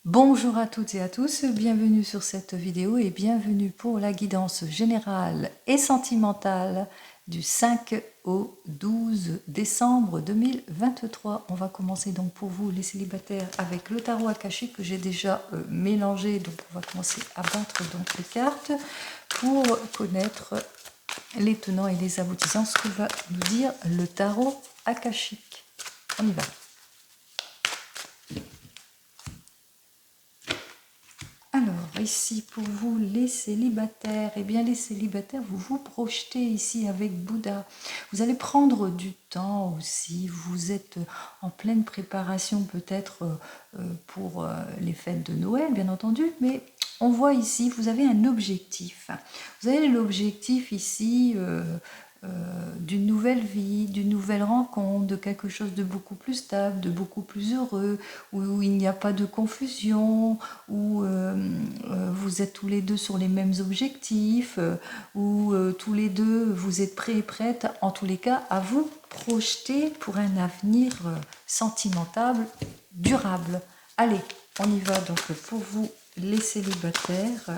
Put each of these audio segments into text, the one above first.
Bonjour à toutes et à tous, bienvenue sur cette vidéo et bienvenue pour la guidance générale et sentimentale du 5 au 12 décembre 2023. On va commencer donc pour vous les célibataires avec le tarot akashique que j'ai déjà mélangé. Donc on va commencer à battre donc les cartes pour connaître les tenants et les aboutissants, ce que va nous dire le tarot akashique. On y va. Alors, ici, pour vous, les célibataires, eh bien, les célibataires, vous vous projetez ici avec Bouddha. Vous allez prendre du temps aussi. Vous êtes en pleine préparation peut-être pour les fêtes de Noël, bien entendu, mais on voit ici, vous avez un objectif. Vous avez l'objectif ici d'une nouvelle vie, d'une nouvelle rencontre, de quelque chose de beaucoup plus stable, de beaucoup plus heureux, où il n'y a pas de confusion, où vous êtes tous les deux sur les mêmes objectifs, où tous les deux vous êtes prêts et prêtes, en tous les cas, à vous projeter pour un avenir sentimental, durable. Allez, on y va donc pour vous les célibataires.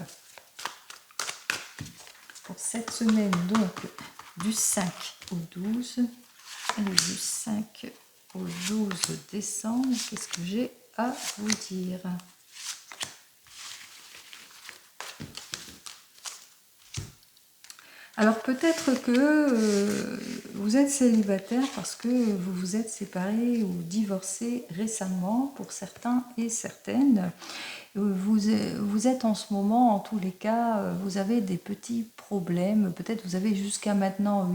Pour cette semaine donc du 5 au 12, allez, du 5 au 12 décembre, qu'est-ce que j'ai à vous dire? Alors peut-être que vous êtes célibataire parce que vous vous êtes séparés ou divorcés récemment pour certains et certaines. Vous êtes en ce moment, en tous les cas, vous avez des petits problèmes. Peut-être vous avez jusqu'à maintenant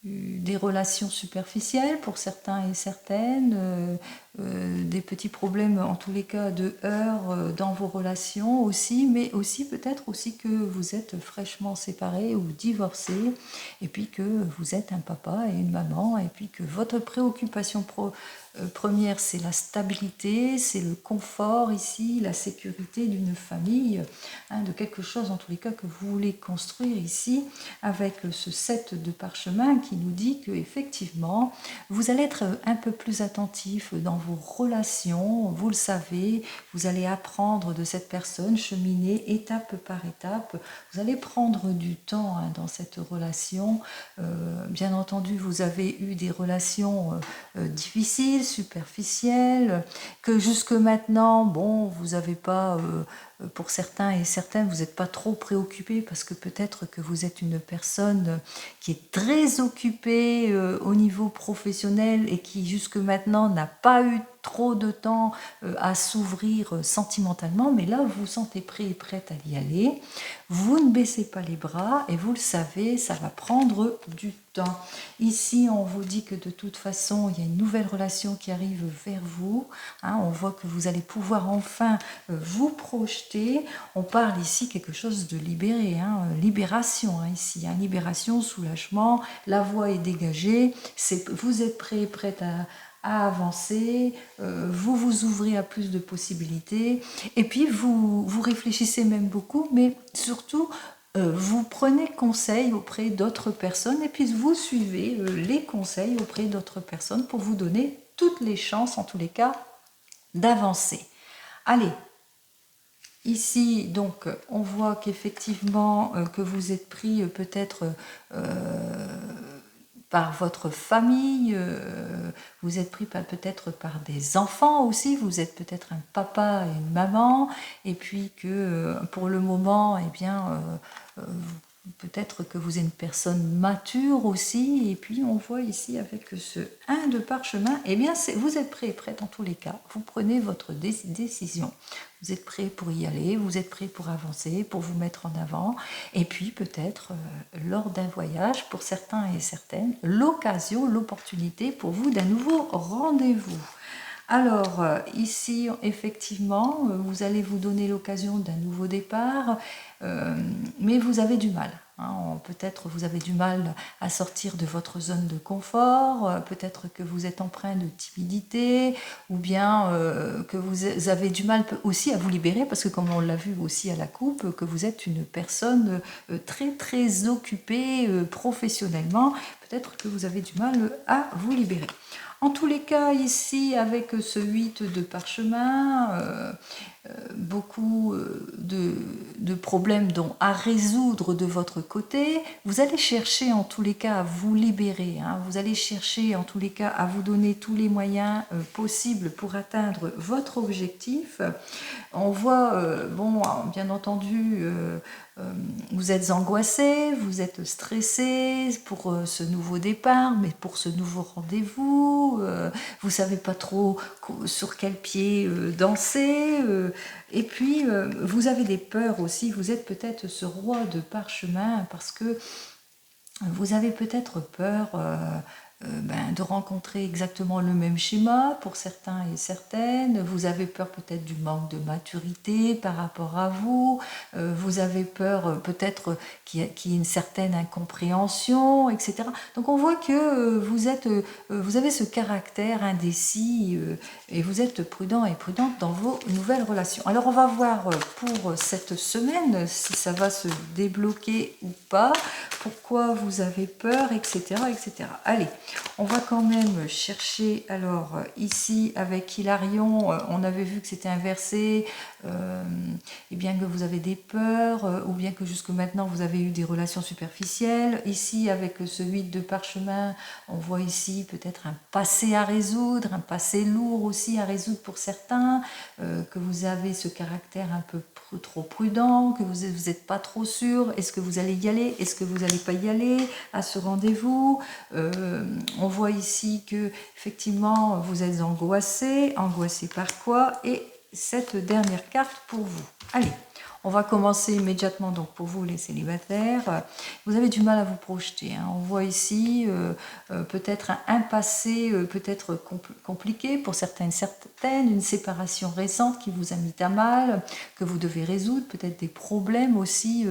eu des relations superficielles pour certains et certaines, des petits problèmes en tous les cas de heurts dans vos relations aussi, mais aussi peut-être aussi que vous êtes fraîchement séparés ou divorcés et puis que vous êtes un papa et une maman et puis que votre préoccupation première c'est la stabilité, c'est le confort ici, la sécurité d'une famille, de quelque chose en tous les cas que vous voulez construire ici avec ce 7 de parchemin qui nous dit que effectivement vous allez être un peu plus attentif dans vos relations, vous le savez, vous allez apprendre de cette personne, cheminer étape par étape, vous allez prendre du temps dans cette relation, bien entendu vous avez eu des relations difficiles, superficielles, que jusque maintenant, bon, vous n'avez pas, pour certains et certaines, vous n'êtes pas trop préoccupés parce que peut-être que vous êtes une personne qui est très occupée au niveau professionnel et qui jusque maintenant n'a pas eu trop de temps à s'ouvrir sentimentalement, mais là vous vous sentez prêt et prête à y aller, vous ne baissez pas les bras et vous le savez, ça va prendre du temps. Ici on vous dit que de toute façon il y a une nouvelle relation qui arrive vers vous, on voit que vous allez pouvoir enfin vous projeter, on parle ici quelque chose de libéré, libération ici, libération, soulagement, la voie est dégagée, vous êtes prêt et prête à avancer, vous vous ouvrez à plus de possibilités, et puis vous réfléchissez même beaucoup, mais surtout vous prenez conseil auprès d'autres personnes, et puis vous suivez les conseils auprès d'autres personnes pour vous donner toutes les chances, en tous les cas, d'avancer. Allez, ici, donc, on voit qu'effectivement, que vous êtes pris peut-être par votre famille, vous êtes pris peut-être par des enfants aussi, vous êtes peut-être un papa et une maman, et puis que pour le moment, eh bien, peut-être que vous êtes une personne mature aussi, et puis on voit ici avec ce 1 de parchemin, eh bien vous êtes prêt et prête en tous les cas, vous prenez votre décision, vous êtes prêt pour y aller, vous êtes prêt pour avancer, pour vous mettre en avant, et puis peut-être lors d'un voyage, pour certains et certaines, l'occasion, l'opportunité pour vous d'un nouveau rendez-vous. Alors ici effectivement vous allez vous donner l'occasion d'un nouveau départ, mais vous avez du mal, peut-être vous avez du mal à sortir de votre zone de confort, peut-être que vous êtes empreint de timidité, ou bien que vous avez du mal aussi à vous libérer, parce que comme on l'a vu aussi à la coupe, que vous êtes une personne très très occupée professionnellement, peut-être que vous avez du mal à vous libérer. En tous les cas, ici, avec ce 8 de parchemin, beaucoup de problèmes dont à résoudre de votre côté. Vous allez chercher en tous les cas à vous libérer. Hein. Vous allez chercher en tous les cas à vous donner tous les moyens possibles pour atteindre votre objectif. On voit, bon, bien entendu, vous êtes angoissé, vous êtes stressé pour ce nouveau départ, mais pour ce nouveau rendez-vous, vous savez pas trop sur quel pied danser, et puis vous avez des peurs aussi, vous êtes peut-être ce roi de parchemin parce que vous avez peut-être peur de rencontrer exactement le même schéma pour certains et certaines. Vous avez peur peut-être du manque de maturité par rapport à vous. Vous avez peur peut-être qu'il y ait une certaine incompréhension, etc. Donc on voit que vous avez ce caractère indécis et vous êtes prudent et prudente dans vos nouvelles relations. Alors on va voir pour cette semaine si ça va se débloquer ou pas, pourquoi vous avez peur, etc. etc. Allez, on va quand même chercher, alors ici avec Hilarion, on avait vu que c'était inversé, et bien que vous avez des peurs, ou bien que jusque maintenant vous avez eu des relations superficielles. Ici avec ce 8 de parchemin, on voit ici peut-être un passé à résoudre, un passé lourd aussi à résoudre pour certains, que vous avez ce caractère un peu trop prudent, que vous n'êtes pas trop sûr, est-ce que vous allez y aller, est-ce que vous n'allez pas y aller à ce rendez-vous. On voit ici que effectivement vous êtes angoissé par quoi, et cette dernière carte pour vous. Allez, on va commencer immédiatement donc pour vous les célibataires. Vous avez du mal à vous projeter. Hein. On voit ici peut-être un passé peut-être compliqué pour certaines, une séparation récente qui vous a mis à mal, que vous devez résoudre, peut-être des problèmes aussi,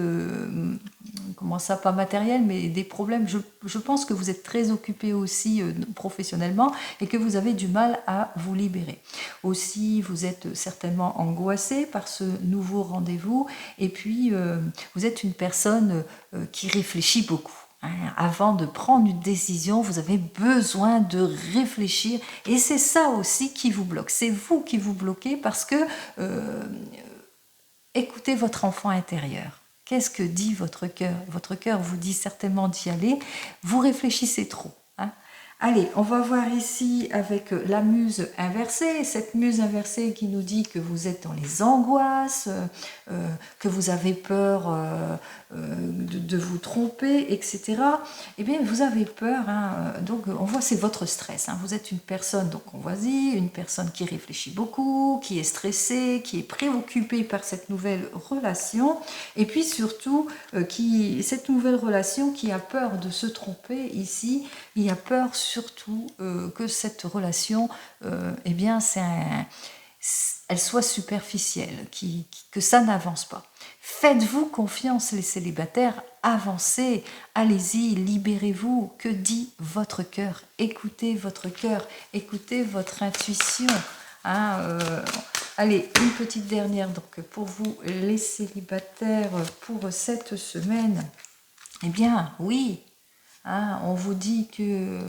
comment ça, pas matériels, mais des problèmes. Je pense que vous êtes très occupé aussi professionnellement et que vous avez du mal à vous libérer. Aussi, vous êtes certainement angoissé par ce nouveau rendez-vous. Et puis, vous êtes une personne qui réfléchit beaucoup. Hein. Avant de prendre une décision, vous avez besoin de réfléchir. Et c'est ça aussi qui vous bloque. C'est vous qui vous bloquez parce que écoutez votre enfant intérieur. Qu'est-ce que dit votre cœur? Votre cœur vous dit certainement d'y aller. Vous réfléchissez trop. Hein. Allez, on va voir ici avec la muse inversée, cette muse inversée qui nous dit que vous êtes dans les angoisses, que vous avez peur de vous tromper, etc. Eh bien, vous avez peur, hein, donc on voit c'est votre stress. Hein. Vous êtes une personne, donc on voit une personne qui réfléchit beaucoup, qui est stressée, qui est préoccupée par cette nouvelle relation, et puis surtout cette nouvelle relation qui a peur de se tromper ici, il a peur surtout que cette relation, eh bien, elle soit superficielle, que ça n'avance pas. Faites-vous confiance les célibataires, avancez, allez-y, libérez-vous. Que dit votre cœur? Écoutez votre cœur, écoutez votre intuition. Hein, allez, une petite dernière donc pour vous les célibataires pour cette semaine. Eh bien, oui, hein, on vous dit que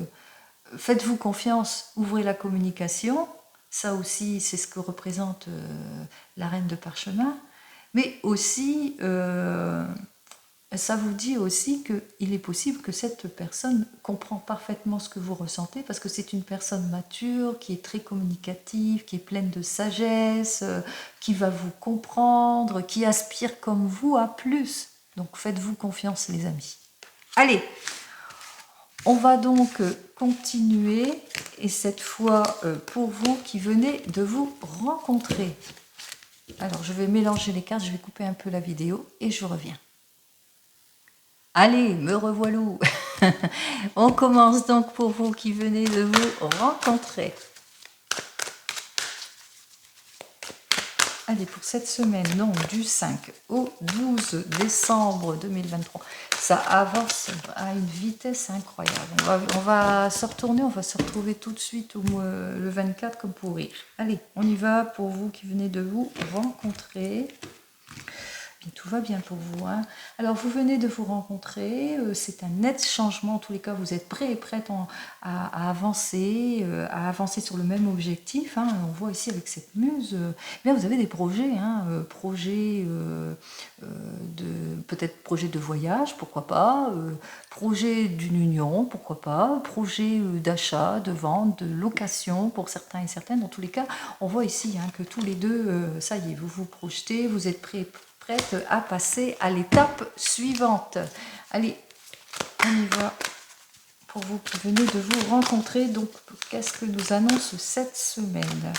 faites-vous confiance, ouvrez la communication. Ça aussi, c'est ce que représente la reine de parchemin. Mais aussi, ça vous dit aussi qu'il est possible que cette personne comprend parfaitement ce que vous ressentez parce que c'est une personne mature, qui est très communicative, qui est pleine de sagesse, qui va vous comprendre, qui aspire comme vous à plus. Donc faites-vous confiance les amis. Allez, on va donc continuer et cette fois pour vous qui venez de vous rencontrer. Alors, je vais mélanger les cartes, je vais couper un peu la vidéo et je reviens. Allez, me revoilà. On commence donc pour vous qui venez de vous rencontrer. Allez, pour cette semaine, donc du 5 au 12 décembre 2023, ça avance à une vitesse incroyable. On va se retourner, on va se retrouver tout de suite le 24 comme pour rire. Allez, on y va pour vous qui venez de vous rencontrer. et tout va bien pour vous. Hein. Alors, vous venez de vous rencontrer, c'est un net changement. En tous les cas, vous êtes prêt et prête à avancer sur le même objectif. Hein. On voit ici avec cette muse, bien, vous avez des projets, hein, projets peut-être projet de voyage, pourquoi pas, projet d'une union, pourquoi pas, projet d'achat, de vente, de location pour certains et certaines. Dans tous les cas, on voit ici hein, que tous les deux, ça y est, vous vous projetez, vous êtes prête à passer à l'étape suivante. Allez, on y va pour vous qui venez de vous rencontrer. Donc, qu'est-ce que nous annonce cette semaine ?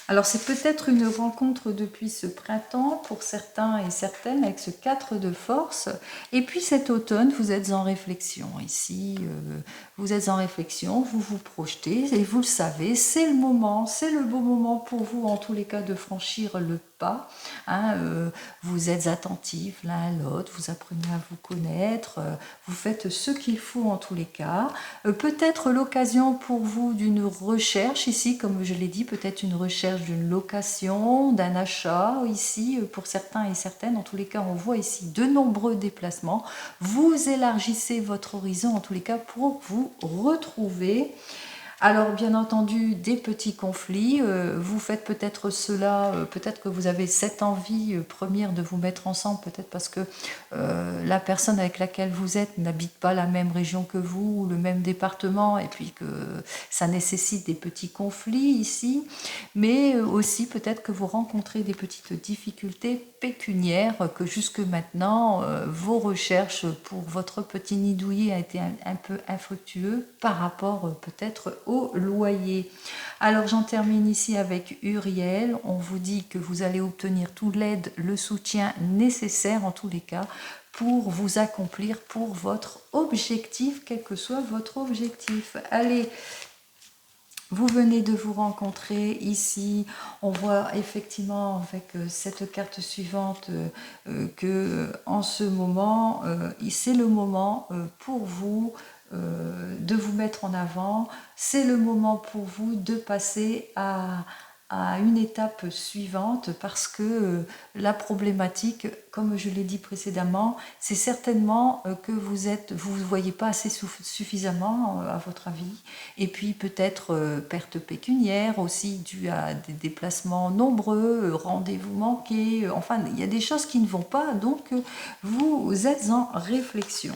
Alors c'est peut-être une rencontre depuis ce printemps pour certains et certaines avec ce 4 de force. Et puis cet automne, vous êtes en réflexion. Ici, vous êtes en réflexion, vous vous projetez et vous le savez, c'est le moment, c'est le beau moment pour vous en tous les cas de franchir le pas. Hein, vous êtes attentifs l'un à l'autre, vous apprenez à vous connaître, vous faites ce qu'il faut en tous les cas. Peut-être l'occasion pour vous d'une recherche ici, comme je l'ai dit, peut-être une recherche d'une location, d'un achat ici pour certains et certaines. En tous les cas, on voit ici de nombreux déplacements. Vous élargissez votre horizon en tous les cas pour vous retrouver. Alors, bien entendu, des petits conflits. Vous faites peut-être cela, peut-être que vous avez cette envie première de vous mettre ensemble, peut-être parce que la personne avec laquelle vous êtes n'habite pas la même région que vous, ou le même département, et puis que ça nécessite des petits conflits ici. Mais aussi, peut-être que vous rencontrez des petites difficultés pécuniaires, que jusque maintenant, vos recherches pour votre petit nid douillet a été un peu infructueux par rapport peut-être au loyer. Alors j'en termine ici avec Uriel. On vous dit que vous allez obtenir toute l'aide, le soutien nécessaire en tous les cas pour vous accomplir pour votre objectif, quel que soit votre objectif. Allez, vous venez de vous rencontrer ici, on voit effectivement avec cette carte suivante que en ce moment, c'est le moment pour vous de vous mettre en avant, c'est le moment pour vous de passer à une étape suivante parce que la problématique, comme je l'ai dit précédemment, c'est certainement que vous ne voyez pas assez suffisamment à votre avis, et puis peut-être perte pécuniaire aussi due à des déplacements nombreux, rendez-vous manqués, enfin il y a des choses qui ne vont pas, donc vous êtes en réflexion.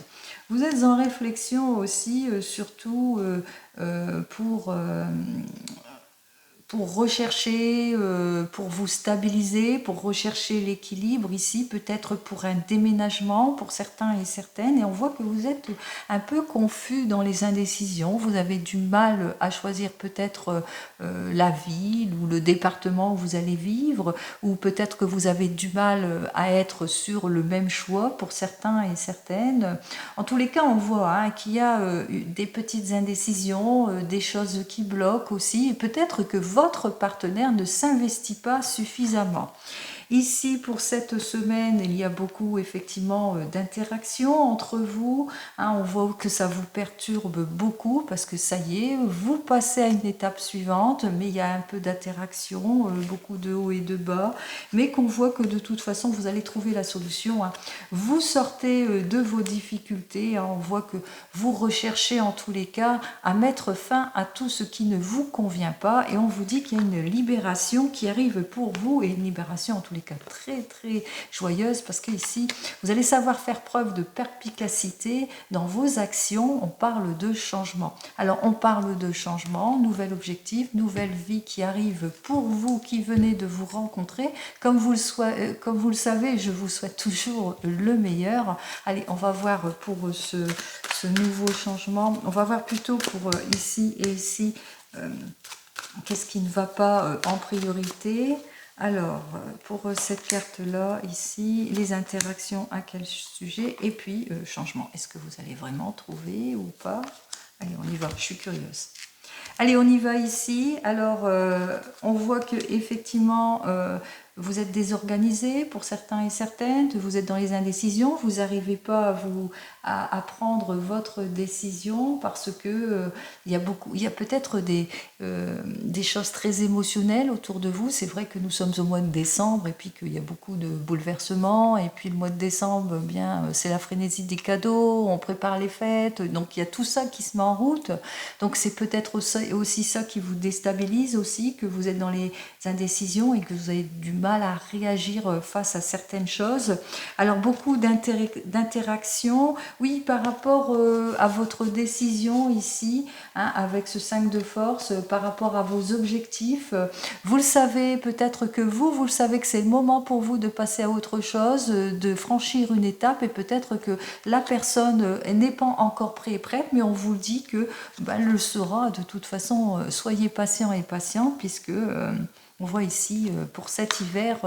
Vous êtes en réflexion aussi, surtout pour rechercher, pour vous stabiliser, pour rechercher l'équilibre ici, peut-être pour un déménagement pour certains et certaines. Et on voit que vous êtes un peu confus dans les indécisions. Vous avez du mal à choisir peut-être la ville ou le département où vous allez vivre, ou peut-être que vous avez du mal à être sur le même choix pour certains et certaines. En tous les cas, on voit hein, qu'il y a des petites indécisions, des choses qui bloquent aussi, et peut-être que votre partenaire ne s'investit pas suffisamment. Ici, pour cette semaine, il y a beaucoup effectivement d'interactions entre vous. Hein, on voit que ça vous perturbe beaucoup parce que ça y est, vous passez à une étape suivante, mais il y a un peu d'interaction, beaucoup de hauts et de bas, mais qu'on voit que de toute façon, vous allez trouver la solution. Hein. Vous sortez de vos difficultés, hein, on voit que vous recherchez en tous les cas à mettre fin à tout ce qui ne vous convient pas, et on vous dit qu'il y a une libération qui arrive pour vous, et une libération en tous les cas très très joyeuse, parce qu'ici vous allez savoir faire preuve de perspicacité dans vos actions. On parle de changement. Alors on parle de changement, nouvel objectif, nouvelle vie qui arrive pour vous qui venez de vous rencontrer. Comme vous le savez, je vous souhaite toujours le meilleur. Allez, on va voir pour ce nouveau changement. On va voir plutôt pour ici et ici qu'est-ce qui ne va pas en priorité. Alors, pour cette carte-là, ici, les interactions, à quel sujet? Et puis, changement. Est-ce que vous allez vraiment trouver ou pas? Allez, on y va, je suis curieuse. Allez, on y va ici. Alors, on voit que effectivement, vous êtes désorganisé pour certains et certaines, vous êtes dans les indécisions, vous n'arrivez pas à prendre votre décision parce que il y a peut-être des choses très émotionnelles autour de vous. C'est vrai que nous sommes au mois de décembre et puis qu'il y a beaucoup de bouleversements, et puis le mois de décembre, bien, c'est la frénésie des cadeaux, on prépare les fêtes, donc il y a tout ça qui se met en route. Donc c'est peut-être aussi ça qui vous déstabilise aussi, que vous êtes dans les indécisions et que vous avez du mal à réagir face à certaines choses. Alors beaucoup d'interactions, oui, par rapport à votre décision ici, hein, avec ce 5 de force, par rapport à vos objectifs. Vous le savez, peut-être que vous le savez que c'est le moment pour vous de passer à autre chose, de franchir une étape, et peut-être que la personne n'est pas encore prête, mais on vous dit que elle le sera de toute façon. Soyez patient et patient, puisque on voit ici pour cet hiver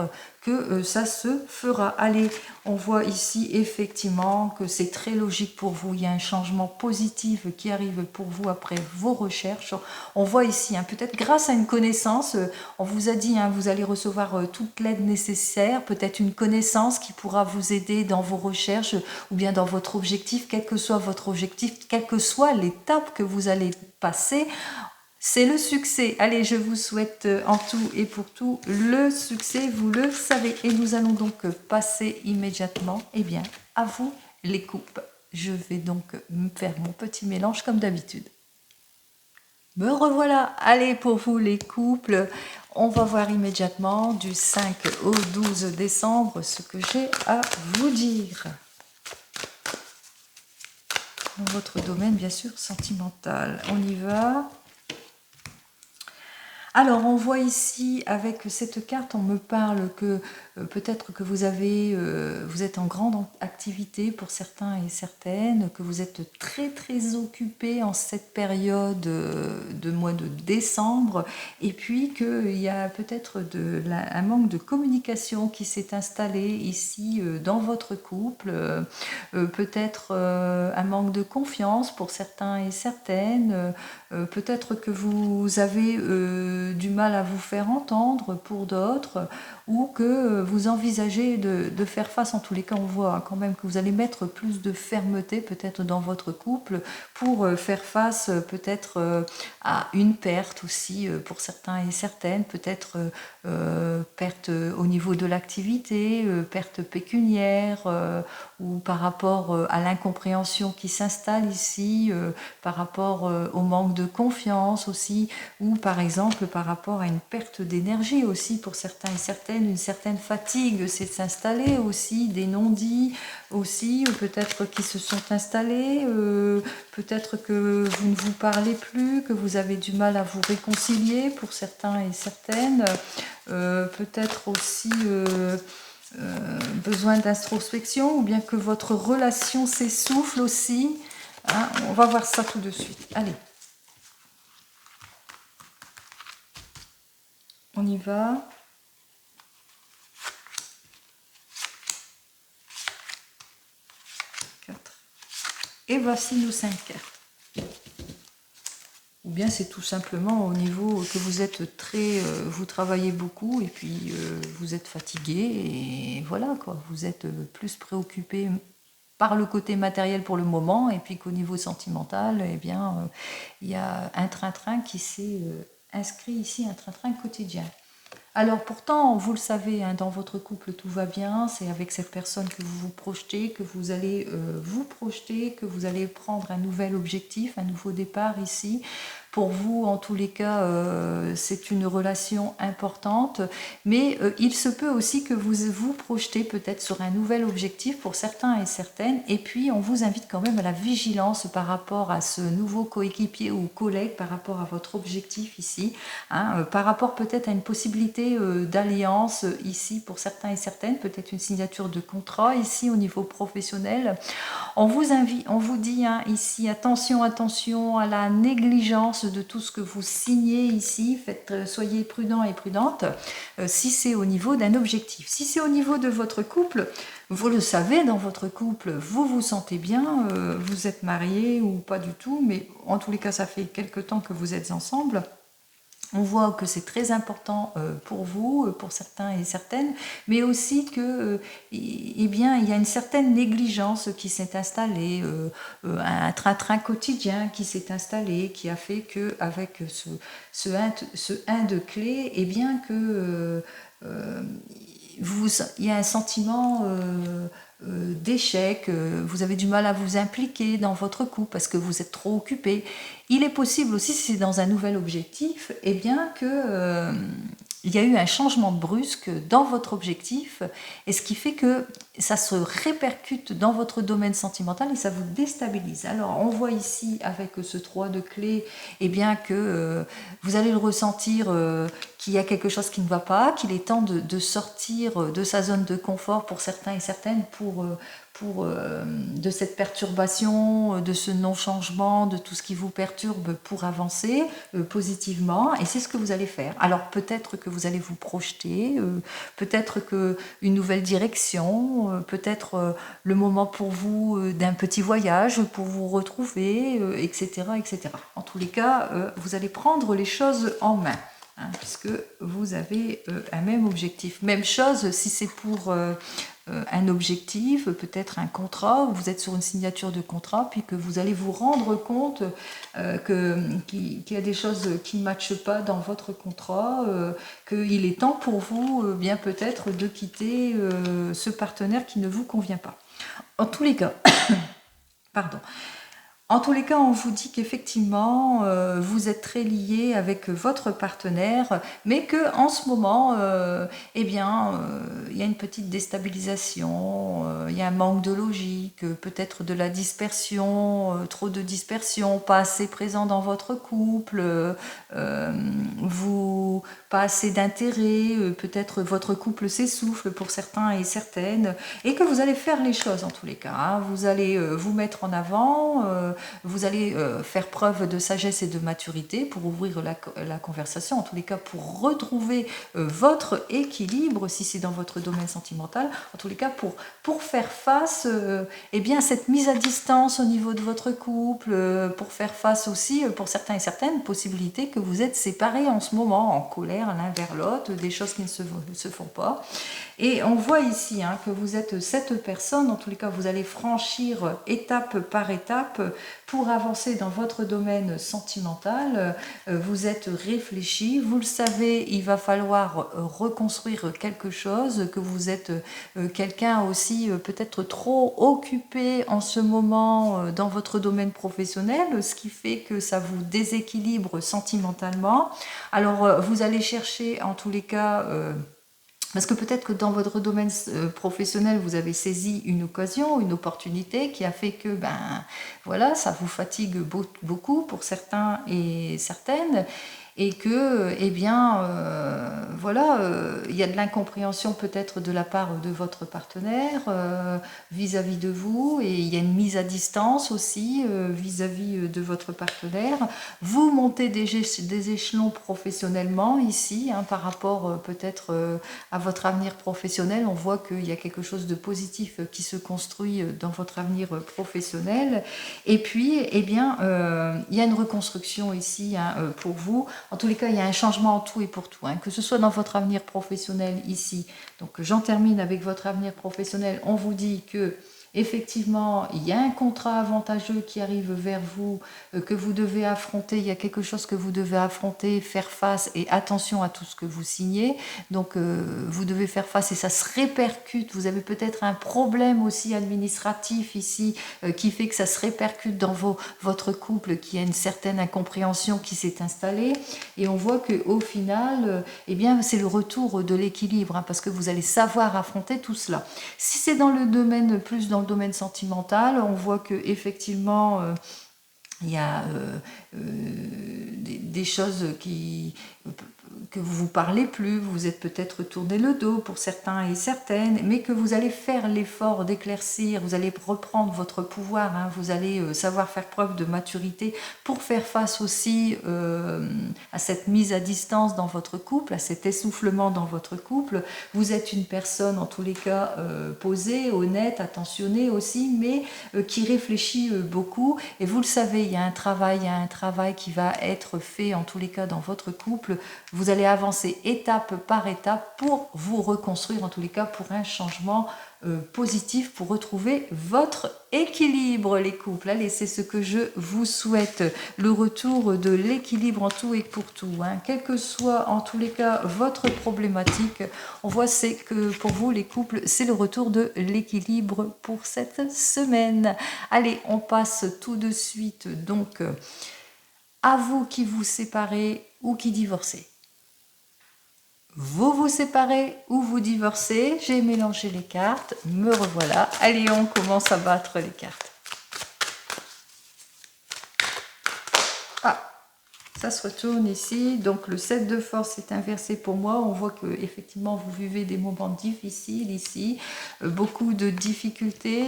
que ça se fera. Allez, on voit ici effectivement que c'est très logique pour vous. Il y a un changement positif qui arrive pour vous après vos recherches. On voit ici, hein, peut-être grâce à une connaissance, on vous a dit, hein, vous allez recevoir toute l'aide nécessaire, peut-être une connaissance qui pourra vous aider dans vos recherches ou bien dans votre objectif, quel que soit votre objectif, quelle que soit l'étape que vous allez passer. C'est le succès. Allez, je vous souhaite en tout et pour tout le succès, vous le savez. Et nous allons donc passer immédiatement, eh bien, à vous les coupes. Je vais donc faire mon petit mélange comme d'habitude. Me revoilà. Allez, pour vous les couples, on va voir immédiatement du 5 au 12 décembre ce que j'ai à vous dire. Dans votre domaine, bien sûr, sentimental. On y va. Alors, on voit ici, avec cette carte, on me parle que peut-être que vous êtes en grande activité pour certains et certaines, que vous êtes très très occupé en cette période de mois de décembre, et puis qu'il y a peut-être un manque de communication qui s'est installé ici dans votre couple, peut-être un manque de confiance pour certains et certaines, peut-être que vous avez du mal à vous faire entendre pour d'autres, ou que vous envisagez de faire face. En tous les cas, on voit quand même que vous allez mettre plus de fermeté peut-être dans votre couple pour faire face peut-être à une perte aussi pour certains et certaines, peut-être perte au niveau de l'activité, perte pécuniaire, ou par rapport à l'incompréhension qui s'installe ici, par rapport au manque de confiance aussi, ou par exemple par rapport à une perte d'énergie aussi pour certains et certaines, une certaine fatigue s'est installée aussi, des non-dits aussi, ou peut-être qui se sont installés, peut-être que vous ne vous parlez plus, que vous avez du mal à vous réconcilier pour certains et certaines, peut-être aussi besoin d'introspection, ou bien que votre relation s'essouffle aussi. Hein, on va voir ça tout de suite. Allez. On y va. Et voici nos 5 cartes. Ou bien c'est tout simplement au niveau que vous êtes très... vous travaillez beaucoup et puis vous êtes fatigué et voilà quoi. Vous êtes plus préoccupé par le côté matériel pour le moment, et puis qu'au niveau sentimental, eh bien, il y a un train-train qui s'est inscrit ici, un train-train quotidien. Alors pourtant, vous le savez, hein, dans votre couple, tout va bien. C'est avec cette personne que vous vous projetez, que vous allez vous projeter, que vous allez prendre un nouvel objectif, un nouveau départ ici. Pour vous, en tous les cas, c'est une relation importante, mais il se peut aussi que vous vous projetez peut-être sur un nouvel objectif pour certains et certaines, et puis on vous invite quand même à la vigilance par rapport à ce nouveau coéquipier ou collègue, par rapport à votre objectif ici, hein, par rapport peut-être à une possibilité d'alliance ici pour certains et certaines, peut-être une signature de contrat ici au niveau professionnel. On vous invite, on vous dit hein, ici, attention, attention à la négligence de tout ce que vous signez ici. Soyez prudent et prudente si c'est au niveau d'un objectif. Si c'est au niveau de votre couple, vous le savez, dans votre couple, vous vous sentez bien, vous êtes marié ou pas du tout, mais en tous les cas, ça fait quelque temps que vous êtes ensemble. On voit que c'est très important pour vous, pour certains et certaines, mais aussi que, eh bien, il y a une certaine négligence qui s'est installée, un train-train quotidien qui s'est installé, qui a fait que avec ce 1 de clé, eh bien que il y a un sentiment d'échec, vous avez du mal à vous impliquer dans votre couple parce que vous êtes trop occupé. Il est possible aussi, si c'est dans un nouvel objectif, eh bien que il y a eu un changement brusque dans votre objectif, et ce qui fait que ça se répercute dans votre domaine sentimental et ça vous déstabilise. Alors on voit ici avec ce 3 de clé, eh bien que vous allez le ressentir, qu'il y a quelque chose qui ne va pas, qu'il est temps de sortir de sa zone de confort pour certains et certaines, de cette perturbation, de ce non-changement, de tout ce qui vous perturbe pour avancer positivement, et c'est ce que vous allez faire. Alors peut-être que vous allez vous projeter, peut-être qu'une nouvelle direction, peut-être le moment pour vous d'un petit voyage, pour vous retrouver, etc., etc. En tous les cas, vous allez prendre les choses en main. Puisque vous avez un même objectif. Même chose si c'est pour un objectif, peut-être un contrat, vous êtes sur une signature de contrat, puis que vous allez vous rendre compte qu'il y a des choses qui ne matchent pas dans votre contrat, qu'il est temps pour vous, bien peut-être, de quitter ce partenaire qui ne vous convient pas. En tous les cas, pardon. En tous les cas, on vous dit qu'effectivement, vous êtes très lié avec votre partenaire, mais que en ce moment, eh bien, il y a une petite déstabilisation, il y a un manque de logique, peut-être de la dispersion, trop de dispersion, pas assez présent dans votre couple, vous pas assez d'intérêt, peut-être votre couple s'essouffle pour certains et certaines, et que vous allez faire les choses en tous les cas. Hein. Vous allez vous mettre en avant. Vous allez faire preuve de sagesse et de maturité pour ouvrir la conversation, en tous les cas pour retrouver votre équilibre, si c'est dans votre domaine sentimental, en tous les cas pour faire face eh bien, à cette mise à distance au niveau de votre couple, pour faire face aussi, pour certains et certaines, possibilités que vous êtes séparés en ce moment, en colère l'un vers l'autre, des choses qui ne se font pas. Et on voit ici que vous êtes cette personne, en tous les cas vous allez franchir étape par étape pour avancer dans votre domaine sentimental. Vous êtes réfléchi, vous le savez, il va falloir reconstruire quelque chose, que vous êtes quelqu'un aussi peut-être trop occupé en ce moment dans votre domaine professionnel, ce qui fait que ça vous déséquilibre sentimentalement. Alors vous allez chercher en tous les cas... parce que peut-être que dans votre domaine professionnel, vous avez saisi une occasion, une opportunité qui a fait que, voilà, ça vous fatigue beaucoup pour certains et certaines, et que, eh bien, voilà, il y a de l'incompréhension peut-être de la part de votre partenaire vis-à-vis de vous, et il y a une mise à distance aussi vis-à-vis de votre partenaire. Vous montez des échelons professionnellement ici, par rapport peut-être à votre avenir professionnel. On voit qu'il y a quelque chose de positif qui se construit dans votre avenir professionnel. Et puis, eh bien, il y a une reconstruction ici pour vous. En tous les cas, il y a un changement en tout et pour tout, que ce soit dans votre avenir professionnel ici. Donc, j'en termine avec votre avenir professionnel. On vous dit que effectivement, il y a un contrat avantageux qui arrive vers vous, que vous devez affronter, il y a quelque chose que vous devez affronter, faire face, et attention à tout ce que vous signez. Donc, vous devez faire face et ça se répercute. Vous avez peut-être un problème aussi administratif ici qui fait que ça se répercute dans votre couple, qui a une certaine incompréhension qui s'est installée. Et on voit qu'au final, eh bien, c'est le retour de l'équilibre, parce que vous allez savoir affronter tout cela. Si c'est dans le domaine, plus dans le domaine sentimental, on voit que effectivement il y a des choses que vous vous parlez plus, vous êtes peut-être tourné le dos pour certains et certaines, mais que vous allez faire l'effort d'éclaircir, vous allez reprendre votre pouvoir, hein, vous allez savoir faire preuve de maturité pour faire face aussi à cette mise à distance dans votre couple, à cet essoufflement dans votre couple. Vous êtes une personne en tous les cas posée, honnête, attentionnée aussi, mais qui réfléchit beaucoup, et vous le savez, il y a un travail qui va être fait en tous les cas dans votre couple. Vous allez avancer étape par étape pour vous reconstruire, en tous les cas pour un changement positif, pour retrouver votre équilibre, les couples. Allez, c'est ce que je vous souhaite, le retour de l'équilibre en tout et pour tout, hein. Quel que soit en tous les cas votre problématique, on voit c'est que pour vous les couples, c'est le retour de l'équilibre pour cette semaine. Allez, on passe tout de suite donc à vous qui vous séparez ou qui divorcez. Vous vous séparez ou vous divorcez. J'ai mélangé les cartes, me revoilà. Allez, on commence à battre les cartes. Ah, ça se retourne ici. Donc le 7 de force est inversé pour moi. On voit que effectivement vous vivez des moments difficiles ici. Beaucoup de difficultés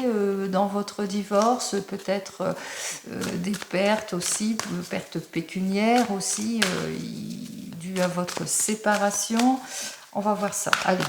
dans votre divorce. Peut-être des pertes aussi, pertes pécuniaires aussi. Dû à votre séparation. On va voir ça. Allez.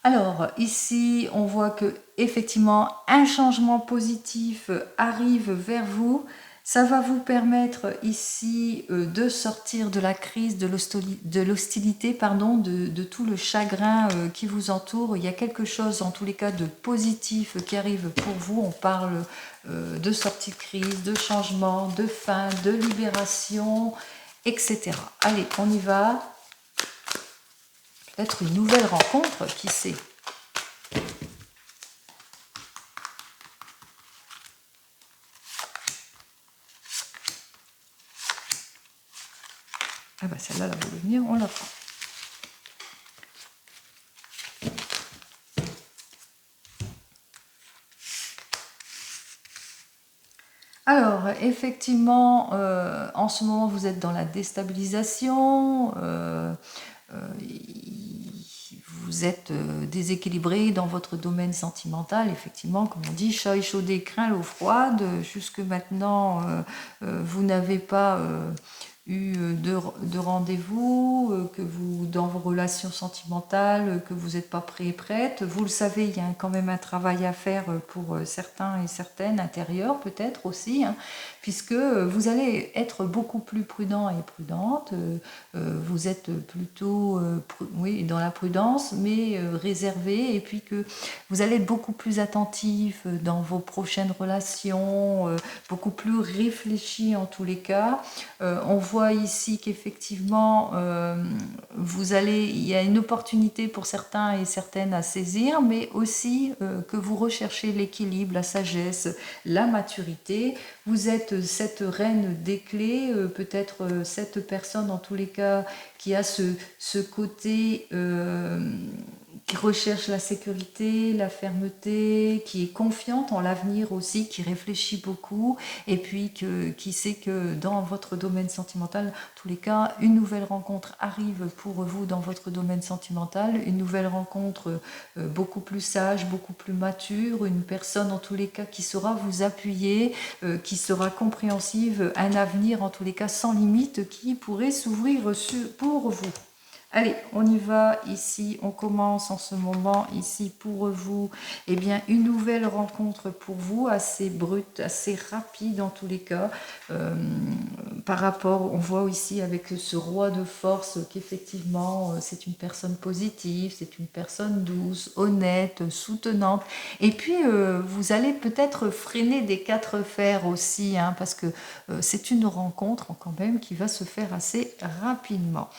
Alors, ici, on voit que effectivement un changement positif arrive vers vous. Ça va vous permettre ici de sortir de la crise, de l'hostilité, pardon, de tout le chagrin qui vous entoure. Il y a quelque chose, en tous les cas, de positif qui arrive pour vous. On parle de sortie de crise, de changement, de fin, de libération, etc. Allez, on y va. Peut-être une nouvelle rencontre, qui sait. Ah bah celle-là, elle voulait venir, on la prend. Alors, effectivement, en ce moment, vous êtes dans la déstabilisation. Vous êtes déséquilibré dans votre domaine sentimental, effectivement, comme on dit, chat échaudé craint l'eau froide. Jusque maintenant, vous n'avez pas eu de rendez-vous, que vous, dans vos relations sentimentales, que vous n'êtes pas prêt et prête. Vous le savez, il y a quand même un travail à faire pour certains et certaines, intérieurs peut-être aussi, hein, puisque vous allez être beaucoup plus prudent et prudente. Vous êtes plutôt oui, dans la prudence, mais réservé, et puis que vous allez être beaucoup plus attentif dans vos prochaines relations, beaucoup plus réfléchi en tous les cas. On voit ici qu'effectivement, il y a une opportunité pour certains et certaines à saisir, mais aussi que vous recherchez l'équilibre, la sagesse, la maturité. Vous êtes cette reine des clés, peut-être cette personne en tous les cas qui a ce côté qui recherche la sécurité, la fermeté, qui est confiante en l'avenir aussi, qui réfléchit beaucoup, et puis qui sait que dans votre domaine sentimental, en tous les cas, une nouvelle rencontre arrive pour vous dans votre domaine sentimental, une nouvelle rencontre beaucoup plus sage, beaucoup plus mature, une personne en tous les cas qui saura vous appuyer, qui sera compréhensive, un avenir en tous les cas sans limite qui pourrait s'ouvrir pour vous. Allez, on y va ici, on commence en ce moment ici pour vous, eh bien une nouvelle rencontre pour vous, assez brute, assez rapide en tous les cas, par rapport, on voit ici avec ce roi de force qu'effectivement c'est une personne positive, c'est une personne douce, honnête, soutenante, et puis vous allez peut-être freiner des quatre fers aussi, hein, parce que c'est une rencontre quand même qui va se faire assez rapidement.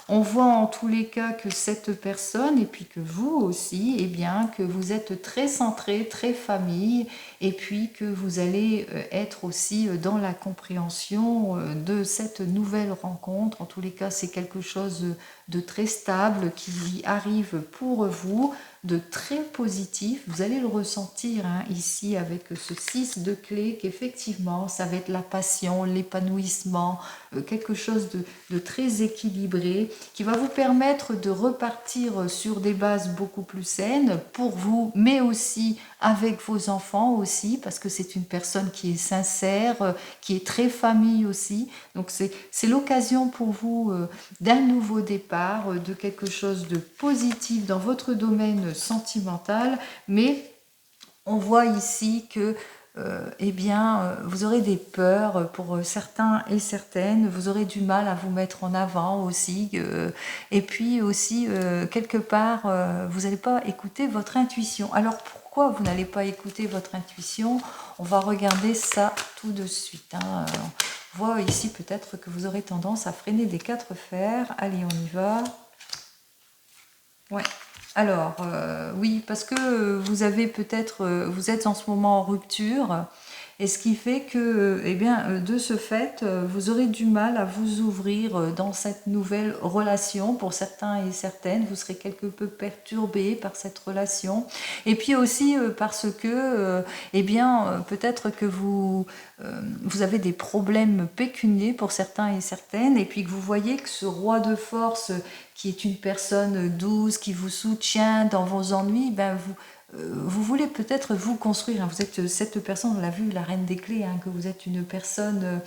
On voit en tous les cas que cette personne, et puis que vous aussi, eh bien, que vous êtes très centré, très famille, et puis que vous allez être aussi dans la compréhension de cette nouvelle rencontre. En tous les cas, c'est quelque chose de très stable qui arrive pour vous. de très positif. Vous allez le ressentir hein, ici avec ce 6 de clé, qu'effectivement, ça va être la passion, l'épanouissement, quelque chose de très équilibré, qui va vous permettre de repartir sur des bases beaucoup plus saines pour vous, mais aussi avec vos enfants aussi, parce que c'est une personne qui est sincère, qui est très famille aussi. Donc c'est l'occasion pour vous d'un nouveau départ, de quelque chose de positif dans votre domaine sentimental, mais on voit ici que eh bien, vous aurez des peurs pour certains et certaines, vous aurez du mal à vous mettre en avant aussi, et puis aussi, quelque part, vous n'allez pas écouter votre intuition. Alors pourquoi vous n'allez pas écouter votre intuition? On va regarder ça tout de suite. Hein. On voit ici peut-être que vous aurez tendance à freiner des 4 fers. Allez, on y va. Ouais. Alors, oui, parce que vous avez peut-être, vous êtes en ce moment en rupture, et ce qui fait que, eh bien, de ce fait, vous aurez du mal à vous ouvrir dans cette nouvelle relation. Pour certains et certaines, vous serez quelque peu perturbé par cette relation. Et puis aussi parce que, eh bien, peut-être que vous avez des problèmes pécuniers pour certains et certaines, et puis que vous voyez que ce roi de force qui est une personne douce, qui vous soutient dans vos ennuis, ben vous voulez peut-être vous construire. Vous êtes cette personne, on l'a vu, la reine des clés, hein, que vous êtes une personne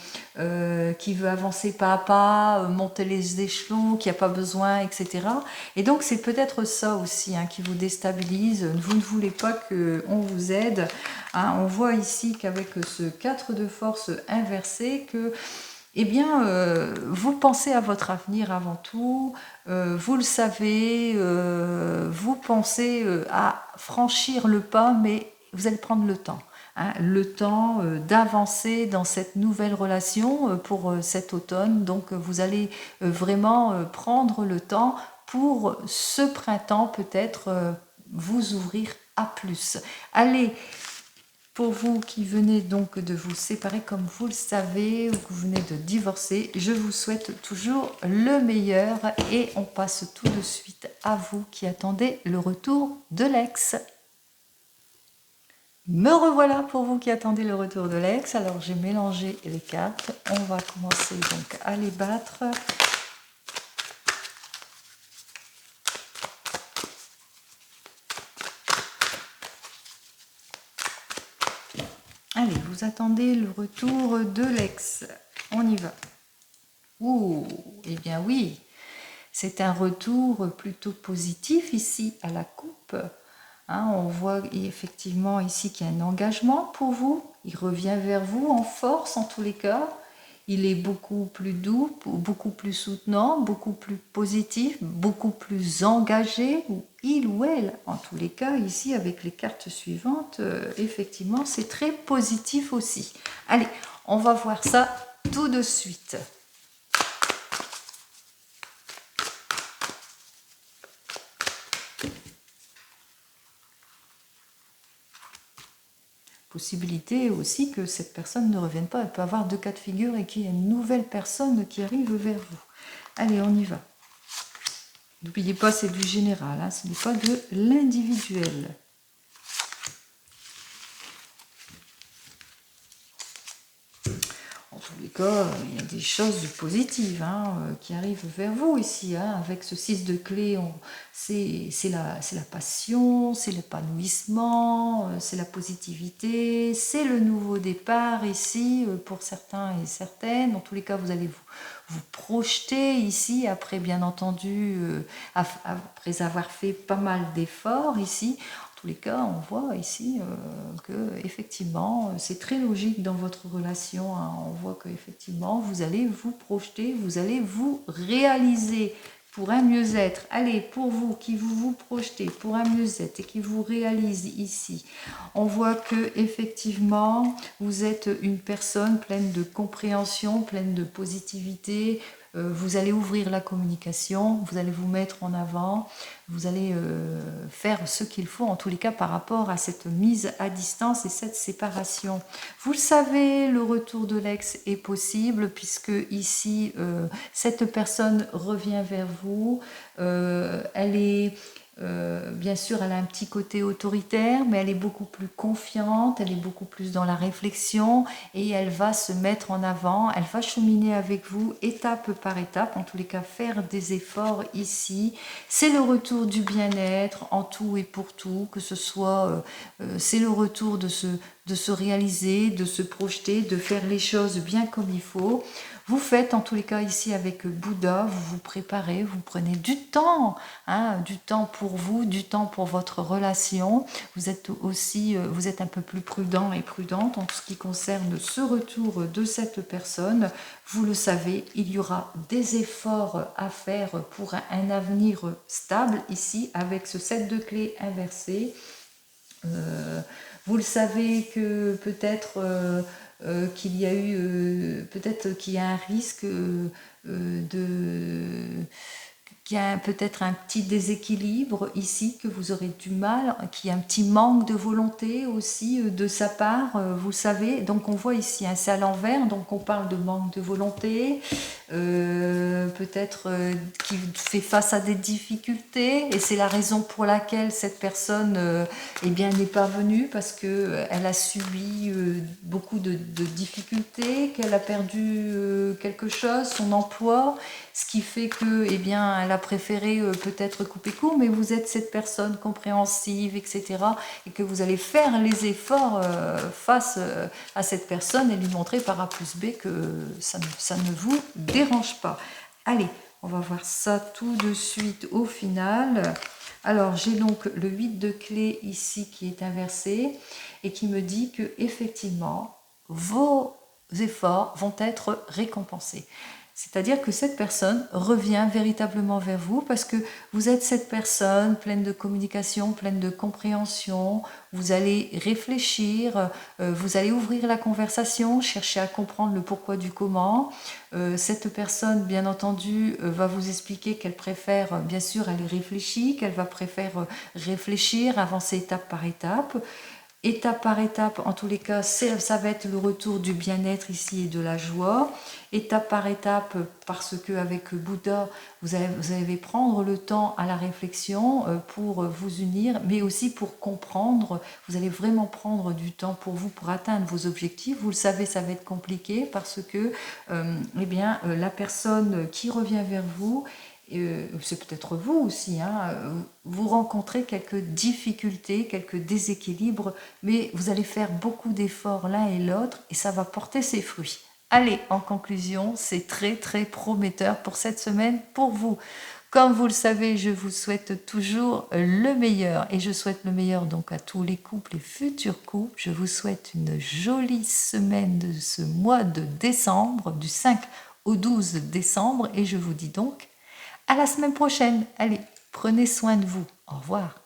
qui veut avancer pas à pas, monter les échelons, qui n'a pas besoin, etc. Et donc c'est peut-être ça aussi hein, qui vous déstabilise. Vous ne voulez pas qu'on vous aide. Hein. On voit ici qu'avec ce 4 de force inversé, que eh bien, vous pensez à votre avenir avant tout, vous le savez, vous pensez à franchir le pas, mais vous allez prendre le temps. Hein, le temps d'avancer dans cette nouvelle relation pour cet automne. Donc, vous allez vraiment prendre le temps pour ce printemps, peut-être vous ouvrir à plus. Allez, pour vous qui venez donc de vous séparer, comme vous le savez, ou que vous venez de divorcer, je vous souhaite toujours le meilleur et on passe tout de suite à vous qui attendez le retour de l'ex. Me revoilà pour vous qui attendez le retour de l'ex. Alors j'ai mélangé les cartes. On va commencer donc à les battre. Allez, vous attendez le retour de l'ex. On y va. Ouh, eh bien oui, c'est un retour plutôt positif ici à la coupe. Hein, on voit effectivement ici qu'il y a un engagement pour vous. Il revient vers vous en force en tous les cas. Il est beaucoup plus doux, beaucoup plus soutenant, beaucoup plus positif, beaucoup plus engagé, ou il ou elle. En tous les cas, ici, avec les cartes suivantes, effectivement, c'est très positif aussi. Allez, on va voir ça tout de suite. Possibilité aussi que cette personne ne revienne pas. Elle peut avoir 2 cas de figure et qu'il y ait une nouvelle personne qui arrive vers vous. Allez, on y va. N'oubliez pas, c'est du général, hein, ce n'est pas de l'individuel. En tous les cas, il y a des choses positives hein, qui arrivent vers vous ici. Hein. Avec ce 6 de clé, c'est la passion, c'est l'épanouissement, c'est la positivité, c'est le nouveau départ ici pour certains et certaines. En tous les cas, vous allez vous projeter ici, après bien entendu, après avoir fait pas mal d'efforts ici. En tous les cas, on voit ici que effectivement, c'est très logique dans votre relation. Hein. On voit que effectivement, vous allez vous projeter, vous allez vous réaliser pour un mieux-être. Allez, pour vous qui vous projetez pour un mieux-être et qui vous réalise ici, on voit que effectivement, vous êtes une personne pleine de compréhension, pleine de positivité. Vous allez ouvrir la communication, vous allez vous mettre en avant, vous allez faire ce qu'il faut, en tous les cas par rapport à cette mise à distance et cette séparation. Vous le savez, le retour de l'ex est possible puisque ici, cette personne revient vers vous, elle est Bien sûr, elle a un petit côté autoritaire, mais elle est beaucoup plus confiante, elle est beaucoup plus dans la réflexion et elle va se mettre en avant, elle va cheminer avec vous étape par étape, en tous les cas faire des efforts ici. C'est le retour du bien-être en tout et pour tout, que ce soit, c'est le retour de se réaliser, de se projeter, de faire les choses bien comme il faut. Vous faites en tous les cas ici avec Bouddha, vous vous préparez, vous prenez du temps, hein, du temps pour vous, du temps pour votre relation. Vous êtes aussi, vous êtes un peu plus prudent et prudente en ce qui concerne ce retour de cette personne. Vous le savez, il y aura des efforts à faire pour un avenir stable ici avec ce 7 de clés inversé. Vous le savez que peut-être qu'il y a eu, peut-être qu'il y a un risque qu'il y a peut-être un petit déséquilibre ici, que vous aurez du mal, qu'il y a un petit manque de volonté aussi de sa part, vous savez. Donc on voit ici, hein, c'est à l'envers, donc on parle de manque de volonté, peut-être qui fait face à des difficultés, et c'est la raison pour laquelle cette personne eh bien, n'est pas venue, parce qu'elle a subi beaucoup de difficultés, qu'elle a perdu quelque chose, son emploi, ce qui fait que, eh bien, elle a préféré peut-être couper court, mais vous êtes cette personne compréhensive, etc., et que vous allez faire les efforts face à cette personne et lui montrer par A plus B que ça ne vous dérange pas. Allez, on va voir ça tout de suite au final. Alors, j'ai donc le 8 de clés ici qui est inversé et qui me dit que effectivement, vos efforts vont être récompensés. C'est-à-dire que cette personne revient véritablement vers vous parce que vous êtes cette personne pleine de communication, pleine de compréhension. Vous allez réfléchir, vous allez ouvrir la conversation, chercher à comprendre le pourquoi du comment. Cette personne, bien entendu, va vous expliquer qu'elle préfère, bien sûr, elle est réfléchie, qu'elle va préférer réfléchir, avancer étape par étape. Étape par étape, en tous les cas, ça va être le retour du bien-être ici et de la joie. Étape par étape, parce que avec Bouddha, vous allez prendre le temps à la réflexion pour vous unir, mais aussi pour comprendre. Vous allez vraiment prendre du temps pour vous, pour atteindre vos objectifs. Vous le savez, ça va être compliqué parce que eh bien, la personne qui revient vers vous, c'est peut-être vous aussi, hein, vous rencontrez quelques difficultés, quelques déséquilibres, mais vous allez faire beaucoup d'efforts l'un et l'autre et ça va porter ses fruits. Allez, en conclusion, c'est très très prometteur pour cette semaine pour vous. Comme vous le savez, je vous souhaite toujours le meilleur et je souhaite le meilleur donc à tous les couples et futurs couples. Je vous souhaite une jolie semaine de ce mois de décembre, du 5 au 12 décembre, et je vous dis donc à la semaine prochaine. Allez, prenez soin de vous. Au revoir.